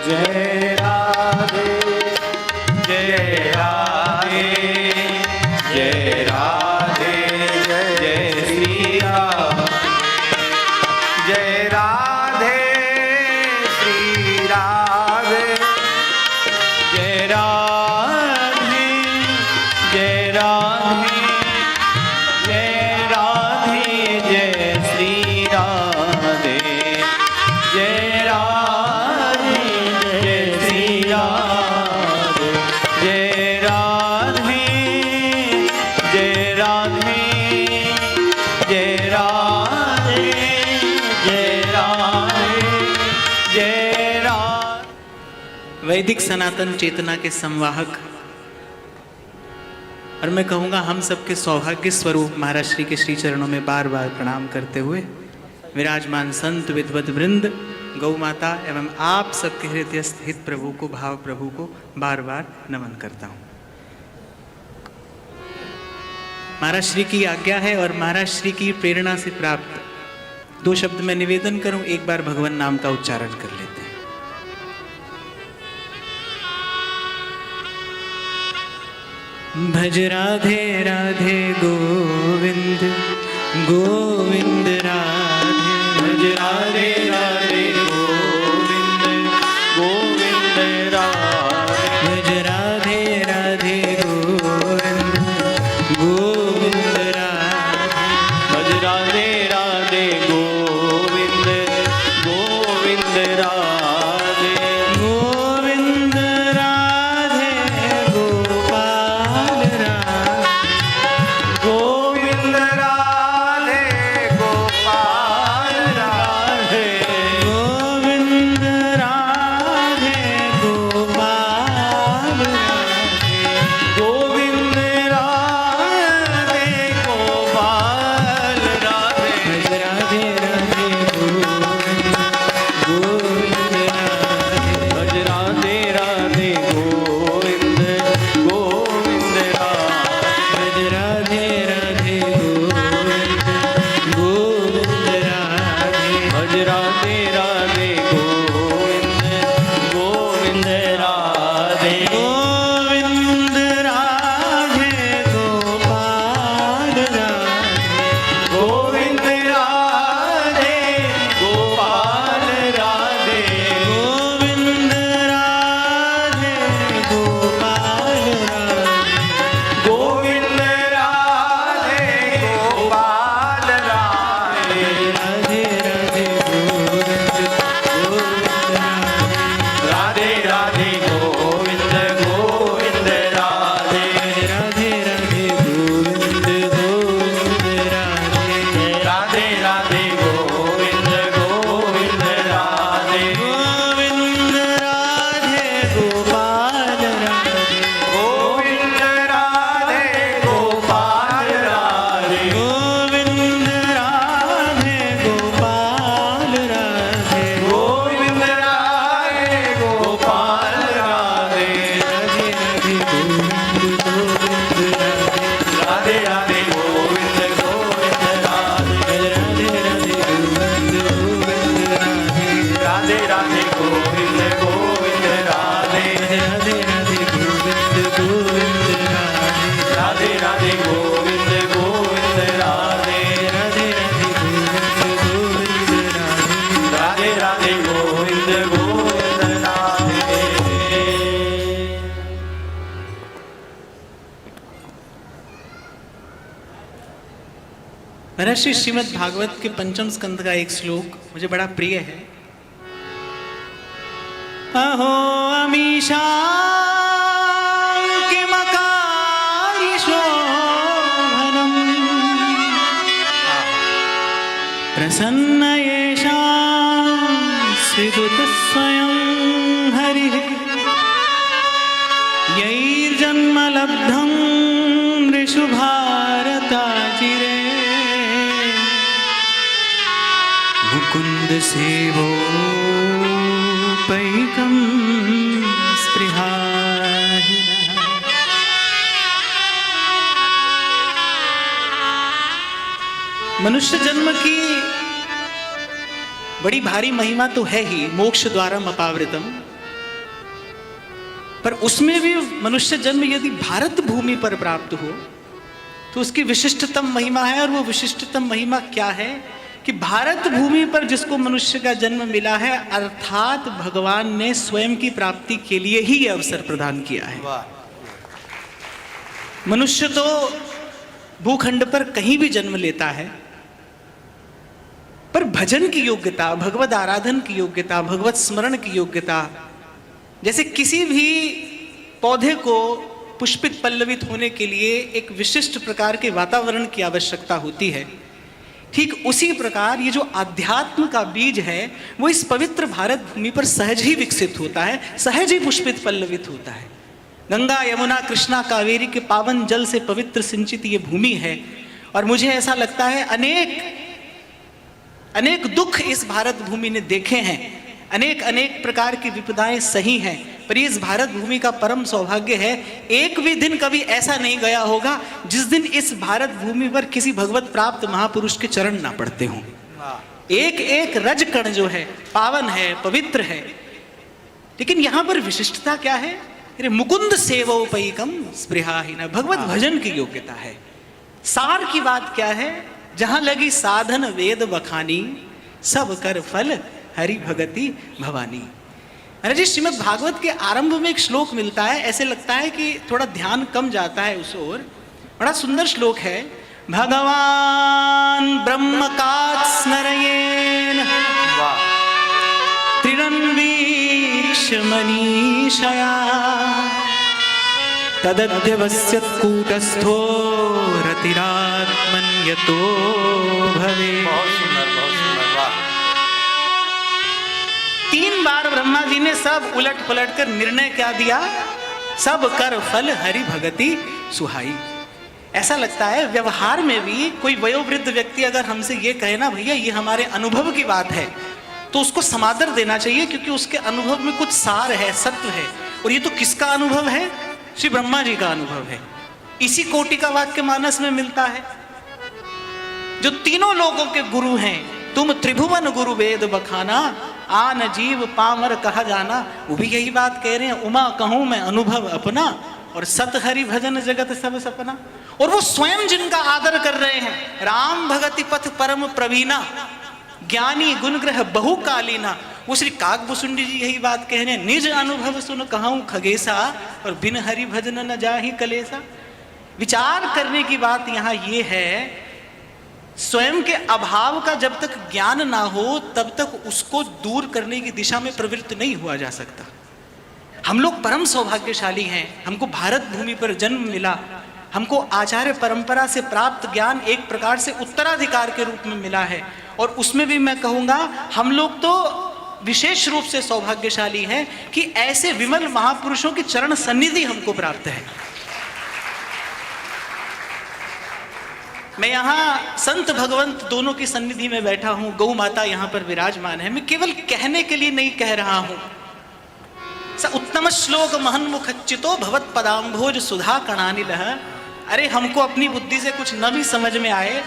जय राधे जय राधे जय राधे जय श्री राम जय राधे श्री राधे जय राधे जय राधे जय राधे जय श्री राधे जय राधे जय श्री राधे जय राधे जय राधे जय राधे जय राधे जय राधे। वैदिक सनातन चेतना के संवाहक और मैं कहूँगा हम सबके सौभाग्य स्वरूप महाराज श्री के श्री चरणों में बार बार प्रणाम करते हुए विराजमान संत विद्वत वृंद गौ माता एवं आप सबके हृदय स्थित प्रभु को भाव प्रभु को बार बार नमन करता हूँ। महाराज श्री की आज्ञा है और महाराज श्री की प्रेरणा से प्राप्त दो शब्द मैं निवेदन करूं, एक बार भगवान नाम का उच्चारण कर लेते हैं। भज राधे राधे गोविंद गोविंद राधे भज राधे राधे गोविंद गोविंद राधे भज राधे राधे गोविंद गोविंद राधे भज राधे राधे गोविंद गोविंद राधे गोविंद राधे गोपाल राधे गोविंद राधे गोपाल राधे गोविंद राधे गोपाल राधे गोविंद राधे गोपाल राधे भज राधे राधे गोविंद गोविंद राधे भज राधे राधे गोविंद गोविंद राधे भज राधे राधे गोविंद गोविंद राधे भज राधे राधे गोविंद गोविंद राधे गोविंद राधे गोपाल राधे गोविंद राधे गोपाल राधे गोविंद राधे गोपाल राधे गोविंद राधे गोपाल राधे राधे राधे गोविंद गोविंद राधे राधे राधे गोविंद गोविंद राधे राधे राधे गोविंद गोविंद राधे राधे राधे गोविंद गोविंद राधे गोविंद राधे गोपाल राधे गोविंद राधे गोपाल राधे गोविंद राधे गोपाल राधे गोविंद राधे गोपाल राधे राधे राधे गोविंद गोविंद राधे राधे राधे गोविंद गोविंद राधे राधे राधे गोविंद गोविंद राधे राधे राधे गोविंद गोविंद राधे राधे राधे गोविंद गोविंद राधे राधे राधे गोविंद गोविंद राधे राधे राधे गोविंद गोविंद राधे राधे राधे गोविंद गोविंद राधे महाराज श्री श्रीमद् भागवत के पंचम स्कंद का एक श्लोक मुझे बड़ा प्रिय है। अहो अमीशा किमकारि शोभनम् प्रसन्न येषां स्विदुतः स्वयं हरिः यैर्जन्म लब्धं नृषु भारताचिरे मुकुंद सेवो पैकं स्पृहाहिनः। मनुष्य जन्म की बड़ी भारी महिमा तो है ही, मोक्ष द्वारम अपावृतम, पर उसमें भी मनुष्य जन्म यदि भारत भूमि पर प्राप्त हो तो उसकी विशिष्टतम महिमा है। और वो विशिष्टतम महिमा क्या है कि भारत भूमि पर जिसको मनुष्य का जन्म मिला है, अर्थात भगवान ने स्वयं की प्राप्ति के लिए ही यह अवसर प्रदान किया है। मनुष्य तो भूखंड पर कहीं भी जन्म लेता है, पर भजन की योग्यता, भगवत आराधन की योग्यता, भगवत स्मरण की योग्यता, जैसे किसी भी पौधे को पुष्पित पल्लवित होने के लिए एक विशिष्ट प्रकार के वातावरण की आवश्यकता होती है, ठीक उसी प्रकार ये जो आध्यात्म का बीज है वो इस पवित्र भारत भूमि पर सहज ही विकसित होता है, सहज ही पुष्पित पल्लवित होता है। गंगा यमुना कृष्णा कावेरी के पावन जल से पवित्र सिंचित ये भूमि है। और मुझे ऐसा लगता है अनेक दुख इस भारत भूमि ने देखे हैं, अनेक प्रकार की विपदाएं सही हैं, पर इस भारत भूमि का परम सौभाग्य है, एक भी दिन कभी ऐसा नहीं गया होगा जिस दिन इस भारत भूमि पर किसी भगवत प्राप्त महापुरुष के चरण ना पड़ते हों। एक रज कण जो है पावन है, पवित्र है। लेकिन यहां पर विशिष्टता क्या है? अरे मुकुंद सेवोपैकम स्पृहाहीन, भगवत भजन की योग्यता है। सार की बात क्या है? जहां लगी साधन वेद बखानी, सब कर फल हरि भगति भवानी। अरे जी, श्रीमद् भागवत के आरंभ में एक श्लोक मिलता है, ऐसे लगता है कि थोड़ा ध्यान कम जाता है उस ओर। बड़ा सुंदर श्लोक है। भगवान ब्रह्म का स्मरयेन त्रिरन्वीक्ष मनीषया तदध्यवस्यत् कूटस्थो रतिरात्मन्यतो भवे। बहुत सुंदर, बहुत सुंदर, वाह। 3 बार ब्रह्मा जी ने सब उलट पलट कर निर्णय क्या दिया? सब कर फल हरि भगति सुहाई। ऐसा लगता है व्यवहार में भी कोई वयोवृद्ध व्यक्ति अगर हमसे ये कहे ना, भैया ये हमारे अनुभव की बात है, तो उसको समादर देना चाहिए, क्योंकि उसके अनुभव में कुछ सार है, सत्व है। और ये तो किसका अनुभव है? श्री ब्रह्मा जी का अनुभव है। इसी कोटि का वाक्य मानस में मिलता है। जो तीनों लोगों के गुरु हैं, तुम त्रिभुवन गुरु वेद बखाना, आन जीव पामर कहा जाना, वो भी यही बात कह रहे हैं। उमा कहूं मैं अनुभव अपना, और सत हरि भजन जगत सब सपना। और वो स्वयं जिनका आदर कर रहे हैं, राम भगति पथ परम प्रवीणा, ज्ञानी गुण ग्रह बहु कालीना, वो श्री काकभुसुंडी जी यही बात कह रहे हैं। निज अनुभव सुन कहूं खगेसा, और बिन हरि भजन न जाहि कलेसा। विचार करने की बात यहाँ ये है, स्वयं के अभाव का जब तक ज्ञान ना हो तब तक उसको दूर करने की दिशा में प्रवृत्त नहीं हुआ जा सकता। हम लोग परम सौभाग्यशाली हैं, हमको भारत भूमि पर जन्म मिला, हमको आचार्य परंपरा से प्राप्त ज्ञान एक प्रकार से उत्तराधिकार के रूप में मिला है। और उसमें भी मैं कहूँगा हम लोग तो विशेष रूप से सौभाग्यशाली हैं कि ऐसे विमल महापुरुषों की चरण सन्निधि हमको प्राप्त है। मैं यहाँ संत भगवंत दोनों की सन्निधि में बैठा हूँ, गौ माता यहाँ पर विराजमान है। मैं केवल कहने के लिए नहीं कह रहा हूँ। स उत्तम श्लोक महन्मुखच्युतो भवत पदाम्भोज सुधा कणानिलः। अरे हमको अपनी बुद्धि से कुछ न भी समझ में आए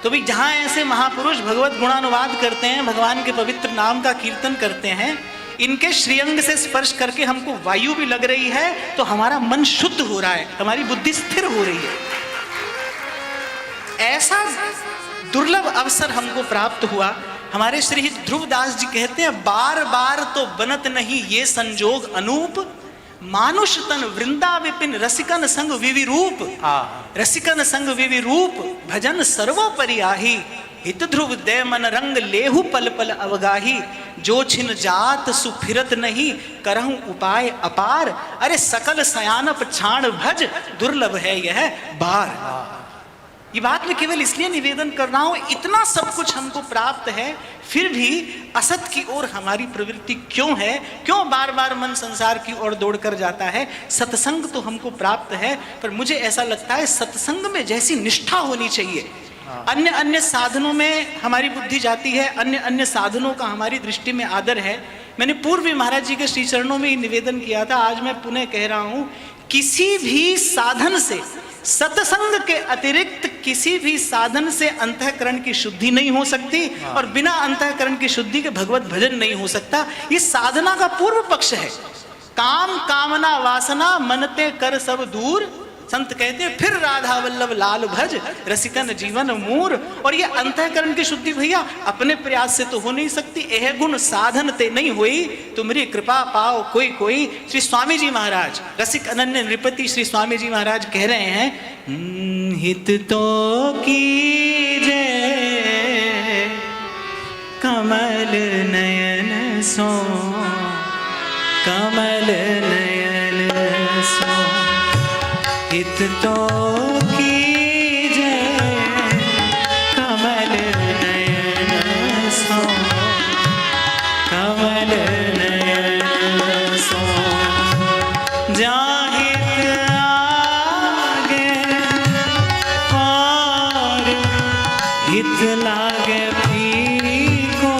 तो भी जहाँ ऐसे महापुरुष भगवत गुणानुवाद करते हैं, भगवान के पवित्र नाम का कीर्तन करते हैं, इनके श्रीअंग से स्पर्श करके हमको वायु भी लग रही है तो हमारा मन शुद्ध हो रहा है, हमारी बुद्धि स्थिर हो रही है। ऐसा दुर्लभ अवसर हमको प्राप्त हुआ। हमारे श्री ध्रुवदास जी कहते हैं, बार बार तो बनत नहीं ये संजोग अनूप, मानुष तन वृंदा विपिन रसिकन संग विविरूप। रसिकन संग विविरूप भजन सर्वोपरि आही, हित ध्रुव दे मन रंग लेहु पल पल अवगाही। जो छिन जात सुफिरत नहीं करहूं उपाय अपार, अरे सकल सयानप छाण भज दुर्लभ है यह बार। ये बात मैं केवल इसलिए निवेदन कर रहा हूं, इतना सब कुछ हमको प्राप्त है, फिर भी असत की ओर हमारी प्रवृत्ति क्यों है? क्यों बार बार मन संसार की ओर दौड़ कर जाता है? सत्संग तो हमको प्राप्त है, पर मुझे ऐसा लगता है सत्संग में जैसी निष्ठा होनी चाहिए, अन्य अन्य साधनों में हमारी बुद्धि जाती है, अन्य अन्य साधनों का हमारी दृष्टि में आदर है। मैंने पूर्व भी महाराज जी के श्री चरणों में ही निवेदन किया था, आज मैं पुनः कह रहा हूं, किसी भी साधन से, सत्संग के अतिरिक्त किसी भी साधन से अंतःकरण की शुद्धि नहीं हो सकती, और बिना अंतःकरण की शुद्धि के भगवत भजन नहीं हो सकता। ये साधना का पूर्व पक्ष है। काम कामना वासना मनते कर सब दूर। संत कहते हैं फिर राधा वल्लभ लाल भज रसिकन जीवन मूर। और ये अंतःकरण की शुद्धि भैया अपने प्रयास से तो हो नहीं सकती, यह गुण साधन ते नहीं हुई, तुमरी कृपा पाओ कोई कोई। श्री स्वामी जी महाराज रसिक अनन्य नृपति श्री स्वामी जी महाराज कह रहे हैं, हित तो कीजे कमल नयन सो, कमल नयन सो, हित तो कीजे कमल नयन सो, कमल नयन सो, जाहित आगे और हित लागे फीको,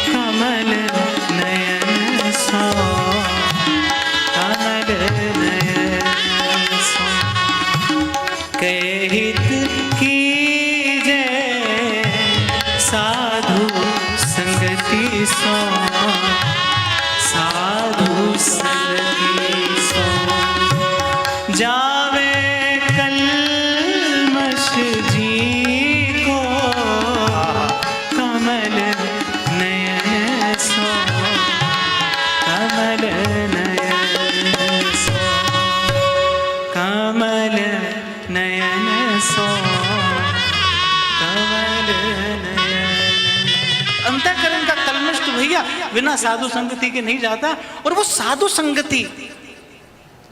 कमल नयन सो, कमल नयन सो, कहित कीजे साधु संगति सो, साधु संगति सो, जावे कल्मष जी को, कमल नयन सो, कमल नयन सो, कमल नयन सो, कमल नयन। अंतःकरण का कलमश तो भैया बिना साधु संगति के नहीं जाता। और वो साधु संगति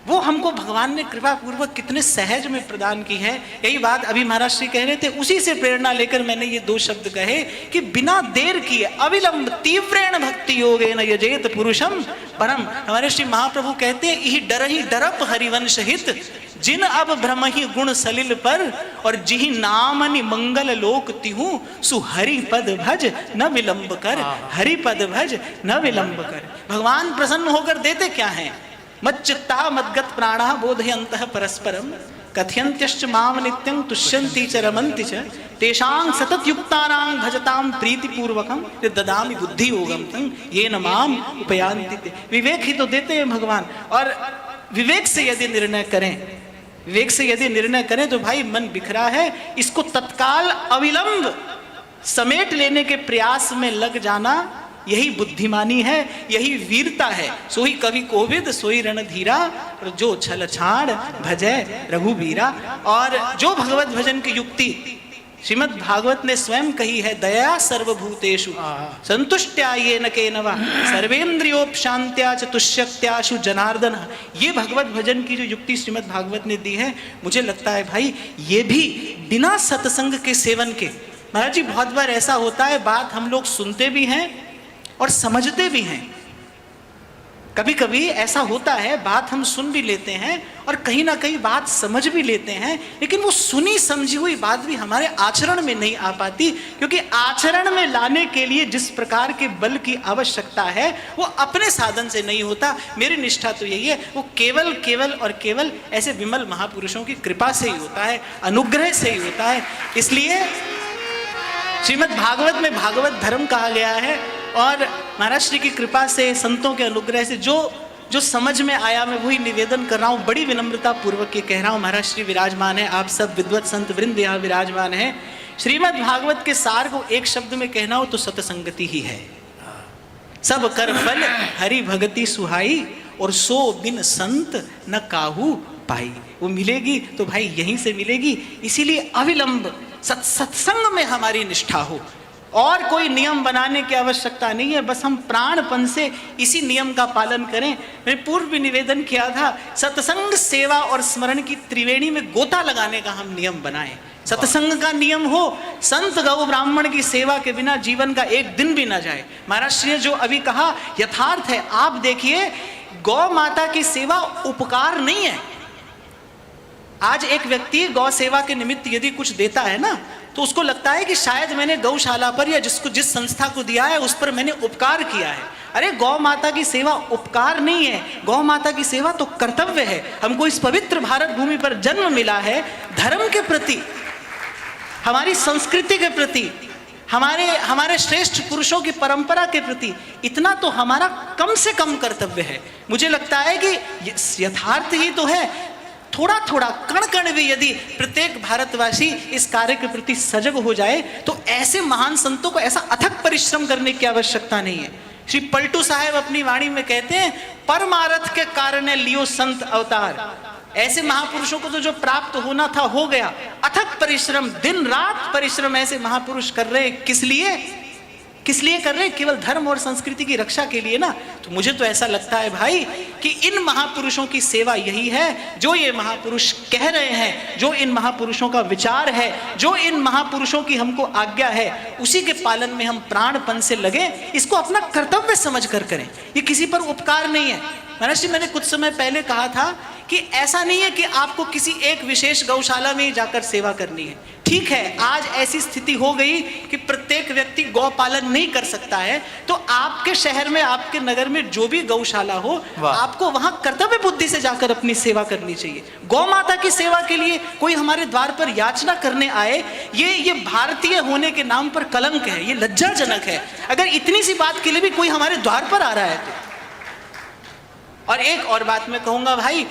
वो हमको भगवान ने कृपा पूर्वक कितने सहज में प्रदान की है। यही बात अभी महाराज श्री कह रहे थे, उसी से प्रेरणा लेकर मैंने ये दो शब्द कहे कि बिना देर किए अविलंब तीव्रेण भक्ति योगेन यजेत पुरुषम परम। हमारे श्री महाप्रभु कहते हैं, यही डर ही डरप हरिवंश हित, जिन अब भ्रम ही गुण सलिल पर, और जिहि नामनि मंगल लोक तिहु, सु हरि पद भज न विलंब कर, हरि पद भज न विलंब कर। भगवान प्रसन्न होकर देते क्या हैं? मच्चित्ता मद्गत प्राणा बोधयन्तः परस्परम, कथयन्त्यश्च माम नित्यं तुष्यन्ति च रमन्ति च, तेषां सतत युक्तानां भजतां प्रीतिपूर्वकं ददामि बुद्धि योगं तं येन माम उपयान्ति ते। विवेक ही तो देते हैं भगवान। और विवेक से यदि निर्णय करें, विवेक से यदि निर्णय करें तो भाई मन बिखरा है, इसको तत्काल अविलंब समेट लेने के प्रयास में लग जाना, यही बुद्धिमानी है, यही वीरता है। सोई कवि कोविद सोई रणधीरा, और जो छल छाड़ भजय रघुबीरा। और जो भगवत भजन की युक्ति श्रीमद् भागवत ने स्वयं कही है, दया सर्वभूतेषु संतुष्ट्या येन केनवा सर्वेन्द्रियोपशांत्या च तुष्यत्याशु जनार्दन। ये भगवत भजन की जो युक्ति श्रीमद् भागवत ने दी है, मुझे लगता है भाई ये भी बिना सत्संग के सेवन के। महाराज जी बहुत बार ऐसा होता है, बात हम लोग सुनते भी हैं और समझते भी हैं। कभी कभी ऐसा होता है, बात हम सुन भी लेते हैं और कहीं ना कहीं बात समझ भी लेते हैं, लेकिन वो सुनी समझी हुई बात भी हमारे आचरण में नहीं आ पाती, क्योंकि आचरण में लाने के लिए जिस प्रकार के बल की आवश्यकता है वो अपने साधन से नहीं होता। मेरी निष्ठा तो यही है, वो केवल केवल और केवल ऐसे विमल महापुरुषों की कृपा से ही होता है, अनुग्रह से ही होता है। इसलिए श्रीमद् भागवत में भागवत धर्म कहा गया है, और महाराज श्री की कृपा से, संतों के अनुग्रह से जो जो समझ में आया मैं वही निवेदन कर रहा हूँ। बड़ी विनम्रता पूर्वक ये कह रहा हूँ। महाराज श्री विराजमान है, आप सब विद्वत संत वृंद यहाँ विराजमान है। श्रीमद् भागवत के सार को एक शब्द में कहना हो तो सतसंगति ही है। सब कर फल हरि भगति सुहाई, और सो बिन संत न काहू पाई। वो मिलेगी तो भाई यहीं से मिलेगी। इसीलिए अविलंब सत्संग में हमारी निष्ठा हो, और कोई नियम बनाने की आवश्यकता नहीं है। बस हम प्राणपन से इसी नियम का पालन करें। मैंने पूर्व भी निवेदन किया था, सत्संग सेवा और स्मरण की त्रिवेणी में गोता लगाने का हम नियम बनाएं। सत्संग का नियम हो, संत गौ ब्राह्मण की सेवा के बिना जीवन का एक दिन भी ना जाए। महाराज श्री ने जो अभी कहा यथार्थ है। आप देखिए, गौ माता की सेवा उपकार नहीं है। आज एक व्यक्ति गौ सेवा के निमित्त यदि कुछ देता है ना, तो उसको लगता है कि शायद मैंने गौशाला पर या जिस संस्था को दिया है उस पर मैंने उपकार किया है। अरे गौ माता की सेवा उपकार नहीं है, गौ माता की सेवा तो कर्तव्य है। हमको इस पवित्र भारत भूमि पर जन्म मिला है, धर्म के प्रति, हमारी संस्कृति के प्रति, हमारे श्रेष्ठ पुरुषों की परंपरा के प्रति इतना तो हमारा कम से कम कर्तव्य है। मुझे लगता है कि यथार्थ ही तो है, थोड़ा थोड़ा कण कण भी यदि प्रत्येक भारतवासी इस कार्य के प्रति सजग हो जाए तो ऐसे महान संतों को ऐसा अथक परिश्रम करने की आवश्यकता नहीं है। श्री पलटू साहब अपनी वाणी में कहते हैं, परमारथ के कारण लियो संत अवतार। ऐसे महापुरुषों को तो जो प्राप्त होना था हो गया। अथक परिश्रम, दिन रात परिश्रम ऐसे महापुरुष कर रहे हैं। किस लिए कर रहे हैं? केवल धर्म और संस्कृति की रक्षा के लिए ना। तो मुझे तो ऐसा लगता है भाई कि इन महापुरुषों की सेवा यही है, जो ये महापुरुष कह रहे हैं, जो इन महापुरुषों का विचार है, जो इन महापुरुषों की हमको आज्ञा है, उसी के पालन में हम प्राणपन से लगे, इसको अपना कर्तव्य समझ कर करें। ये किसी पर उपकार नहीं है। महाराज जी, मैंने कुछ समय पहले कहा था कि ऐसा नहीं है कि आपको किसी एक विशेष गौशाला में ही जाकर सेवा करनी है। ठीक है, आज ऐसी स्थिति हो गई कि प्रत्येक व्यक्ति गौ पालन नहीं कर सकता है, तो आपके शहर में, आपके नगर में जो भी गौशाला हो, आपको वहां कर्तव्य बुद्धि से जाकर अपनी सेवा करनी चाहिए। गौ माता की सेवा के लिए कोई हमारे द्वार पर याचना करने आए, ये भारतीय होने के नाम पर कलंक है, ये लज्जाजनक है। अगर इतनी सी बात के लिए भी कोई हमारे द्वार पर आ रहा है तो। और एक और बात मैं कहूंगा भाई,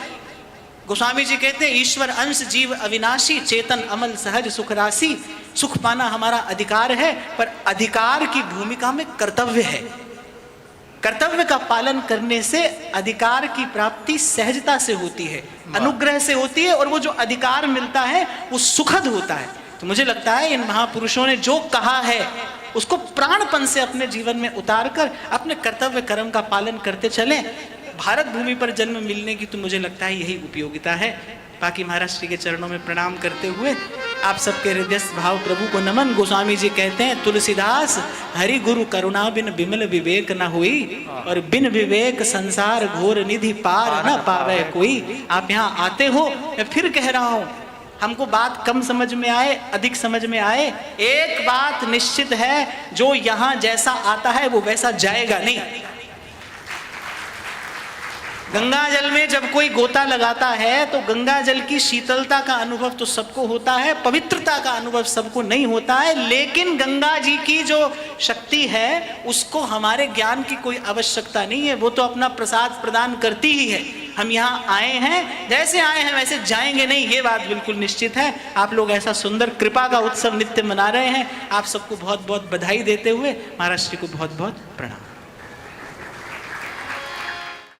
गोस्वामी जी कहते हैं, ईश्वर अंश जीव अविनाशी, चेतन अमल सहज सुख राशि। सुख पाना हमारा अधिकार है, पर अधिकार की भूमिका में कर्तव्य है। कर्तव्य का पालन करने से अधिकार की प्राप्ति सहजता से होती है, अनुग्रह से होती है, और वो जो अधिकार मिलता है वो सुखद होता है। तो मुझे लगता है इन महापुरुषों ने जो कहा है उसको प्राणपन से अपने जीवन में उतार कर अपने कर्तव्य कर्म का पालन करते चलें। भारत भूमि पर जन्म मिलने की तो मुझे लगता है यही उपयोगिता है। बाकी महाराज श्री के चरणों में प्रणाम करते हुए आप सबके हृदय भाव प्रभु को नमन। गोस्वामी जी कहते हैं, तुलसीदास हरि गुरु करुणा बिन बिमल विवेक न हुई, और बिन विवेक संसार घोर निधि पार न पावे कोई। आप यहाँ आते हो, मैं फिर कह रहा हूँ, हमको बात कम समझ में आए, अधिक समझ में आए, एक बात निश्चित है, जो यहाँ जैसा आता है वो वैसा जाएगा नहीं। गंगा जल में जब कोई गोता लगाता है तो गंगा जल की शीतलता का अनुभव तो सबको होता है, पवित्रता का अनुभव सबको नहीं होता है, लेकिन गंगा जी की जो शक्ति है उसको हमारे ज्ञान की कोई आवश्यकता नहीं है, वो तो अपना प्रसाद प्रदान करती ही है। हम यहाँ आए हैं, जैसे आए हैं वैसे जाएंगे नहीं, ये बात बिल्कुल निश्चित है। आप लोग ऐसा सुंदर कृपा का उत्सव नित्य मना रहे हैं, आप सबको बहुत बहुत बधाई देते हुए महाराज श्री को बहुत बहुत प्रणाम।